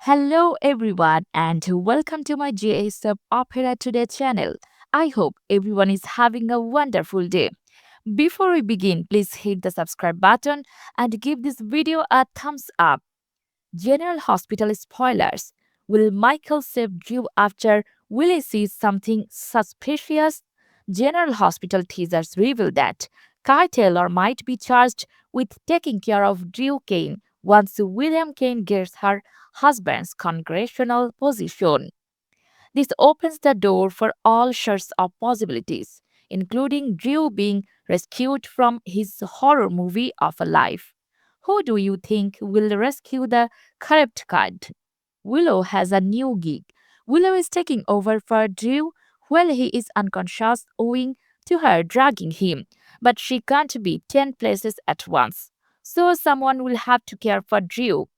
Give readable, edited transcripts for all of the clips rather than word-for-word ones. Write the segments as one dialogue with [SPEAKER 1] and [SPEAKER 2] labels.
[SPEAKER 1] Hello everyone and welcome to my GA Sub Opera Today channel. I hope everyone is having a wonderful day. Before we begin, please hit the subscribe button and give this video a thumbs up. General Hospital spoilers. Will Michael save Drew after Willie sees something suspicious? General Hospital teasers reveal that Kai Taylor might be charged with taking care of Drew Kane once William Kane gets her husband's congressional position. This opens the door for all sorts of possibilities, including Drew being rescued from his horror movie of a life. Who do you think will rescue the corrupt kid? Willow has a new gig. Willow is taking over for Drew while he is unconscious owing to her dragging him, but she can't be 10 places at once. So someone will have to care for Drew.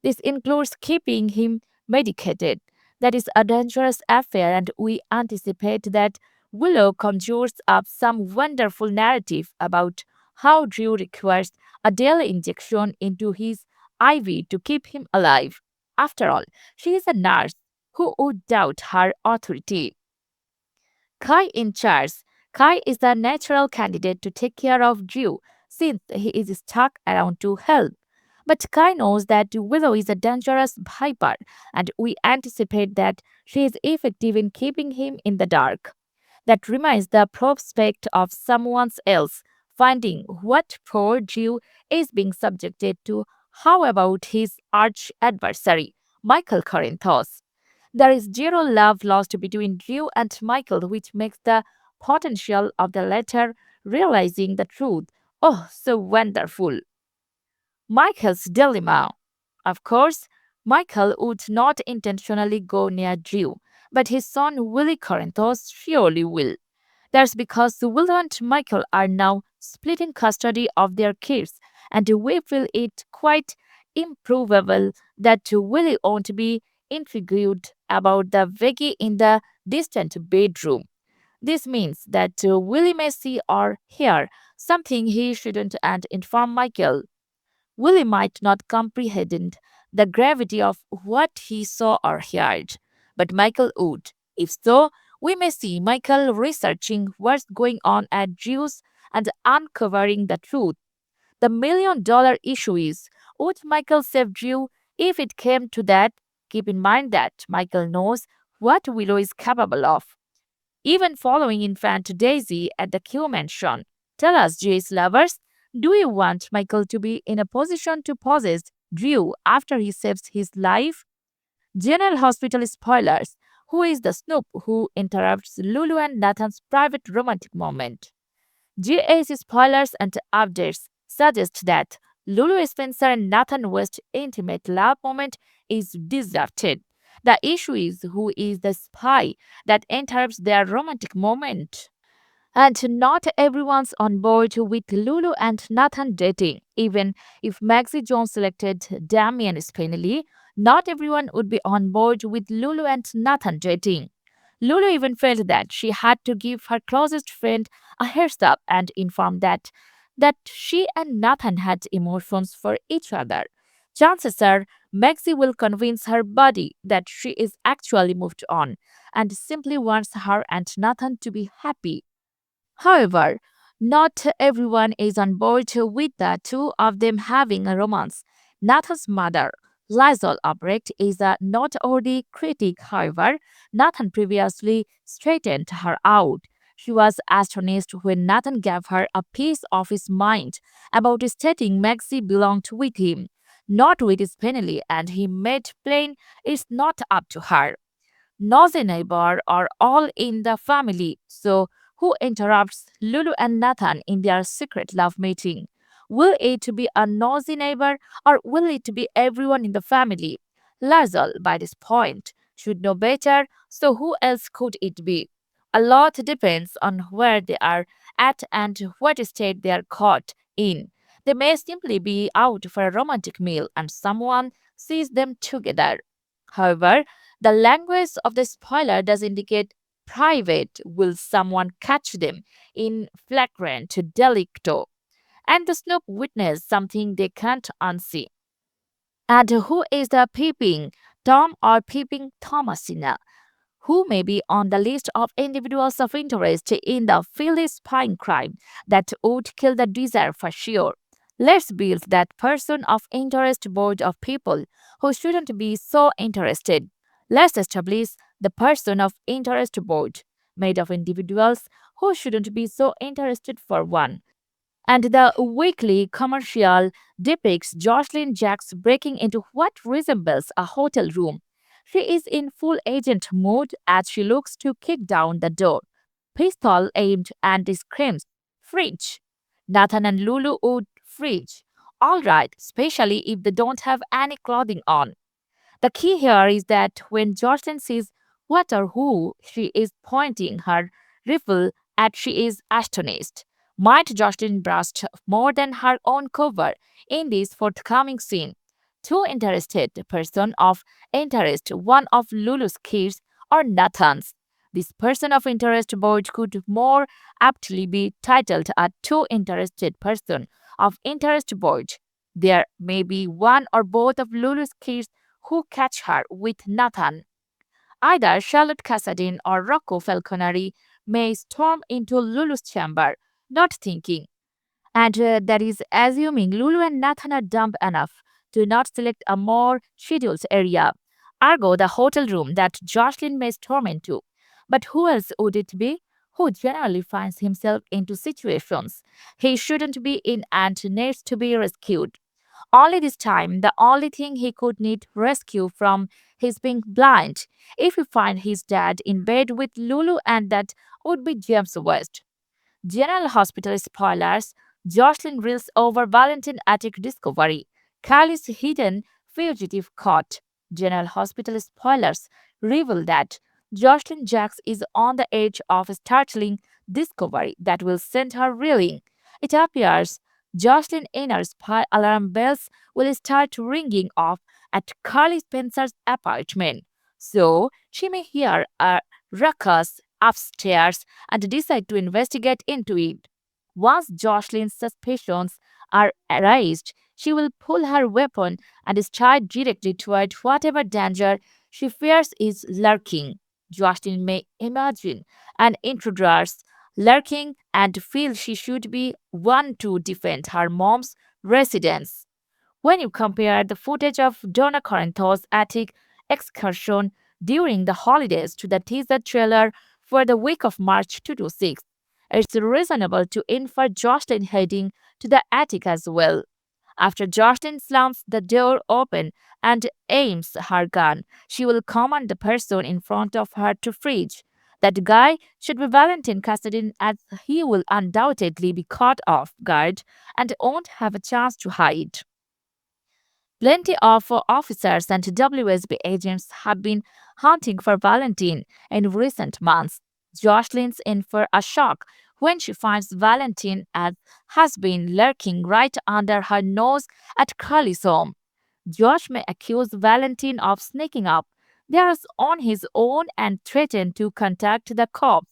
[SPEAKER 1] This includes keeping him medicated. That is a dangerous affair, and we anticipate that Willow conjures up some wonderful narrative about how Drew requires a daily injection into his IV to keep him alive. After all, she is a nurse. Who would doubt her authority? Kai in charge. Kai is the natural candidate to take care of Drew since he is stuck around to help. But Kai knows that Willow is a dangerous viper, and we anticipate that she is effective in keeping him in the dark. That remains the prospect of someone else finding what poor Drew is being subjected to. How about his arch adversary, Michael Corinthos? There is zero love lost between Drew and Michael, which makes the potential of the latter realizing the truth oh so wonderful. Michael's dilemma. Of course, Michael would not intentionally go near Drew, but his son Willie Corinthos surely will. That's because Willow and Michael are now splitting custody of their kids, and we feel it quite improbable that Willie won't be intrigued about the veggie in the distant bedroom. This means that Willie may see or hear something he shouldn't and inform Michael. Willie might not comprehend the gravity of what he saw or heard, but Michael would. If so, we may see Michael researching what's going on at Drew's and uncovering the truth. The $1 million issue is would Michael save Drew if it came to that? Keep in mind that Michael knows what Willow is capable of. Even following infant Daisy at the Q mansion. Tell us, Jay's lovers, do you want Michael to be in a position to possess Drew after he saves his life? General Hospital spoilers. Who is the snoop who interrupts Lulu and Nathan's private romantic moment? GA's spoilers and updates suggest that Lulu Spencer and Nathan West's intimate love moment is disrupted. The issue is who is the spy that interrupts their romantic moment. And not everyone's on board with Lulu and Nathan dating. Even if Maxie Jones selected Damian Spinelli, not everyone would be on board with Lulu and Nathan dating. Lulu even felt that she had to give her closest friend a heads up and inform that she and Nathan had emotions for each other. Chances are Maxie will convince her body that she is actually moved on and simply wants her and Nathan to be happy. However, not everyone is on board with the two of them having a romance. Nathan's mother, Lizel Albrecht, is a noteworthy critic. However, Nathan previously straightened her out. She was astonished when Nathan gave her a piece of his mind about stating Maxie belonged with him, not with his Penelly, and he made plain it's not up to her. Nosy neighbor are all in the family, so who interrupts Lulu and Nathan in their secret love meeting? Will it be a nosy neighbor or will it be everyone in the family? Lazal, by this point, should know better, so who else could it be? A lot depends on where they are at and what state they are caught in. They may simply be out for a romantic meal and someone sees them together. However, the language of the spoiler does indicate private. Will someone catch them in flagrant delicto? And the Snoop witness something they can't unsee. And who is the peeping Tom or peeping Thomasina, who may be on the list of individuals of interest in the Philly spying crime that would kill the desire for sure. Let's build that person of interest board of people who shouldn't be so interested. Let's establish the person of interest board made of individuals who shouldn't be so interested for one. And the weekly commercial depicts Jocelyn Jacks breaking into what resembles a hotel room. She is in full agent mode as she looks to kick down the door. Pistol aimed and screams, "Fridge!" Nathan and Lulu would fridge. All right, especially if they don't have any clothing on. The key here is that when Josslyn sees what or who she is pointing her rifle at, she is astonished. Might Josslyn burst more than her own cover in this forthcoming scene? Two interested person of interest, one of Lulu's kids or Nathan's. This person of interest board could more aptly be titled a two interested person of interest board. There may be one or both of Lulu's kids who catch her with Nathan. Either Charlotte Cassadine or Rocco Falconeri may storm into Lulu's chamber, not thinking. And that is assuming Lulu and Nathan are dumb enough to not select a more scheduled area, ergo the hotel room that Jocelyn may storm into. But who else would it be? Who generally finds himself into situations he shouldn't be in and needs to be rescued. Only this time, the only thing he could need rescue from his being blind. If we find his dad in bed with Lulu, and that would be James West. General Hospital spoilers. Jocelyn reels over Valentine attic discovery. Kylie's hidden fugitive caught. General Hospital spoilers reveal that Jocelyn Jacks is on the edge of a startling discovery that will send her reeling. It appears Jocelyn inner spy alarm bells will start ringing off at Carly Spencer's apartment. So she may hear a ruckus upstairs and decide to investigate into it. Once Jocelyn's suspicions are aroused, she will pull her weapon and strike directly toward whatever danger she fears is lurking. Jocelyn may imagine an intruders lurking and feel she should be one to defend her mom's residence. When you compare the footage of Donna Corinthos' attic excursion during the holidays to the teaser trailer for the week of March 2 to 6, it's reasonable to infer Jocelyn heading to the attic as well. After Jocelyn slams the door open and aims her gun, she will command the person in front of her to freeze. That guy should be Valentine Cassadine, as he will undoubtedly be caught off guard and won't have a chance to hide. Plenty of officers and WSB agents have been hunting for Valentine in recent months. Jocelyn's in for a shock when she finds Valentine has been lurking right under her nose at Curly's home. Josh may accuse Valentine of sneaking up there on his own and threaten to contact the cops.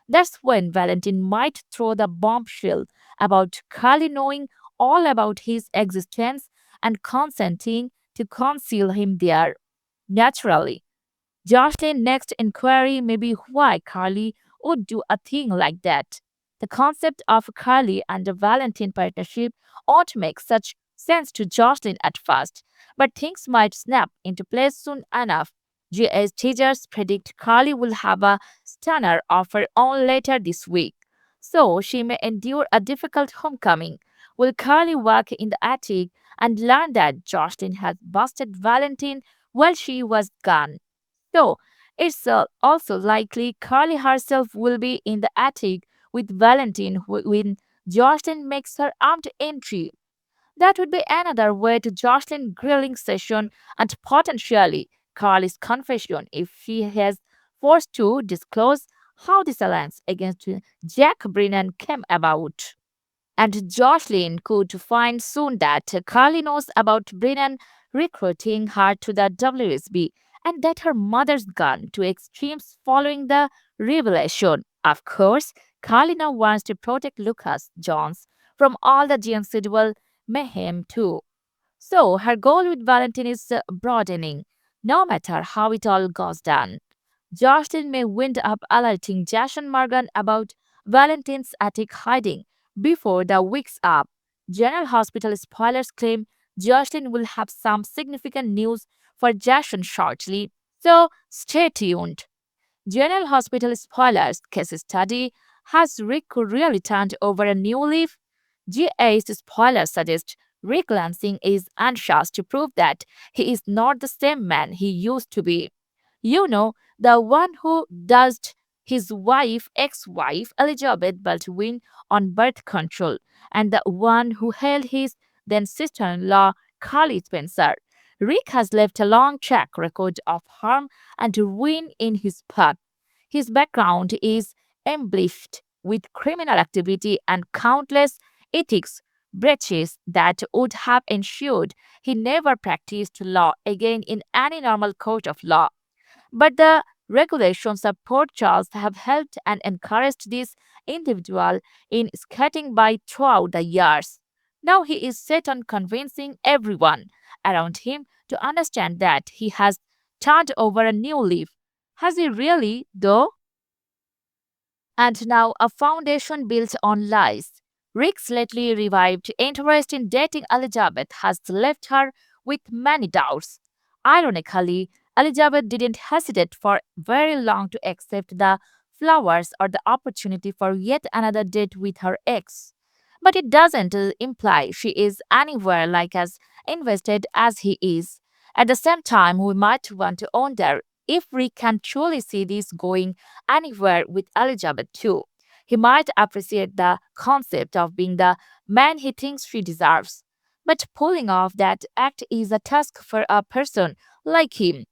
[SPEAKER 1] That's when Valentine might throw the bombshell about Carly knowing all about his existence and consenting to conceal him there. Naturally, Josh's next inquiry may be why Carly would do a thing like that. The concept of Carly and the Valentine partnership won't make such sense to Jocelyn at first, but things might snap into place soon enough. GA's teachers predict Carly will have a stunner of her own later this week, so she may endure a difficult homecoming. Will Carly walk in the attic and learn that Jocelyn had busted Valentine while she was gone? So, it's also likely Carly herself will be in the attic with Valentine when Jocelyn makes her armed entry. That would be another way to Jocelyn grilling session and potentially Carly's confession if she has forced to disclose how this alliance against Jack Brennan came about. And Jocelyn could find soon that Carly knows about Brennan recruiting her to the WSB and that her mother's gone to extremes following the revelation. Of course, Carly now wants to protect Lucas Jones from all the genocidial mayhem too. So her goal with Valentine is broadening. no matter how it all goes down. Josslyn may wind up alerting Josh and Morgan about Valentine's attic hiding before the week's up. General Hospital spoilers claim Josslyn will have some significant news for Jason shortly, so stay tuned. General Hospital spoilers case study: has Rick really turned over a new leaf? GA's spoilers suggest Rick Lansing is anxious to prove that he is not the same man he used to be. You know, the one who dosed his ex-wife Elizabeth Baldwin on birth control, and the one who held his then sister-in-law Carly Spencer. Rick has left a long track record of harm and ruin in his path. His background is embellished with criminal activity and countless ethics breaches that would have ensured he never practiced law again in any normal court of law. But the regulations of Port Charles have helped and encouraged this individual in skating by throughout the years. Now he is set on convincing everyone around him to understand that he has turned over a new leaf. Has he really, though? And now a foundation built on lies. Rick's lately revived interest in dating Elizabeth has left her with many doubts. Ironically, Elizabeth didn't hesitate for very long to accept the flowers or the opportunity for yet another date with her ex. But it doesn't imply she is anywhere like as invested as he is. At the same time, we might want to wonder if Rick can truly see this going anywhere with Elizabeth too. He might appreciate the concept of being the man he thinks she deserves. But pulling off that act is a task for a person like him.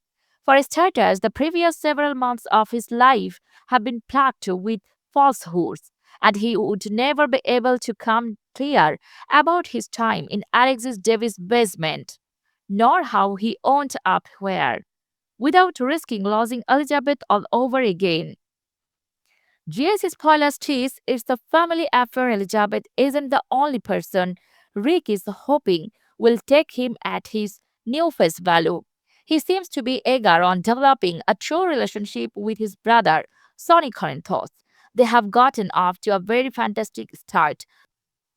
[SPEAKER 1] For starters, the previous several months of his life have been plagued with falsehoods, and he would never be able to come clear about his time in Alexis Davis' basement, nor how he owned up where, without risking losing Elizabeth all over again. GS spoilers tease it's the family affair. Elizabeth isn't the only person Rick is hoping will take him at his new face value. He seems to be eager on developing a true relationship with his brother, Sonny Corinthos. They have gotten off to a very fantastic start,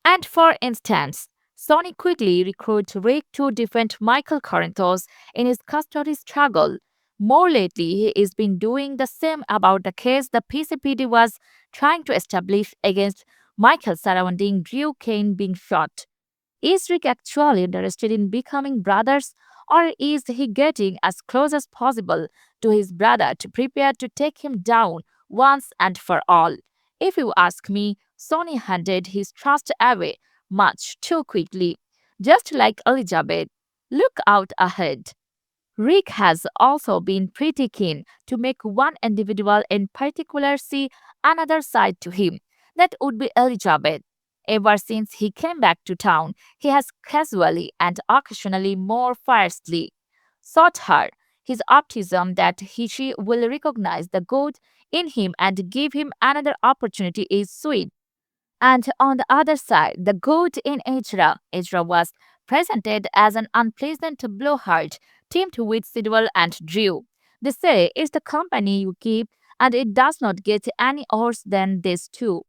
[SPEAKER 1] and for instance, Sony quickly recruits Rick to defend Michael Corinthos in his custody struggle. More lately, he has been doing the same about the case the PCPD was trying to establish against Michael surrounding Drew Kane being shot. Is Rick actually interested in becoming brothers, or is he getting as close as possible to his brother to prepare to take him down once and for all? If you ask me, Sony handed his trust away much too quickly, just like Elizabeth. Look out ahead. Rick has also been pretty keen to make one individual in particular see another side to him. That would be Elizabeth. Ever since he came back to town, he has casually and occasionally more fiercely sought her. His optimism that she will recognize the good in him and give him another opportunity is sweet. And on the other side, the good in Ezra. Ezra was presented as an unpleasant blowhard, teamed with Sidwell and Drew. They say it's the company you keep, and it does not get any worse than this too.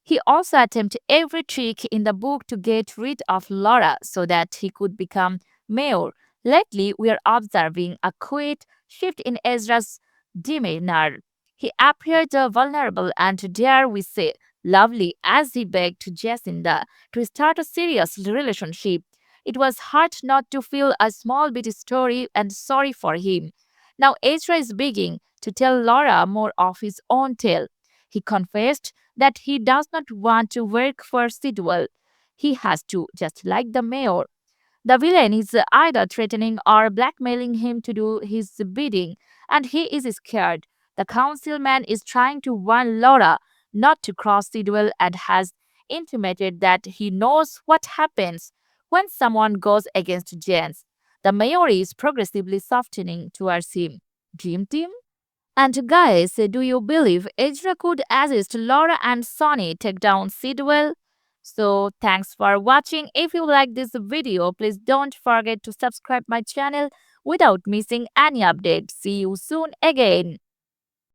[SPEAKER 1] He also attempted every trick in the book to get rid of Laura so that he could become mayor. Lately, we are observing a quiet shift in Ezra's demeanor. He appeared vulnerable and, dare we say, lovely as he begged Jacinda to start a serious relationship. It was hard not to feel a small bit sorry and sorry for him. Now Ezra is begging to tell Laura more of his own tale. He confessed that he does not want to work for Sidwell. He has to, just like the mayor. The villain is either threatening or blackmailing him to do his bidding, and he is scared. The councilman is trying to warn Laura not to cross Sidwell and has intimated that he knows what happens when someone goes against Jens. The mayor is progressively softening towards him. Dream team? And guys, do you believe Ezra could assist Laura and Sonny take down Sidwell? So thanks for watching. If you like this video, please don't forget to subscribe my channel without missing any update. See you soon again.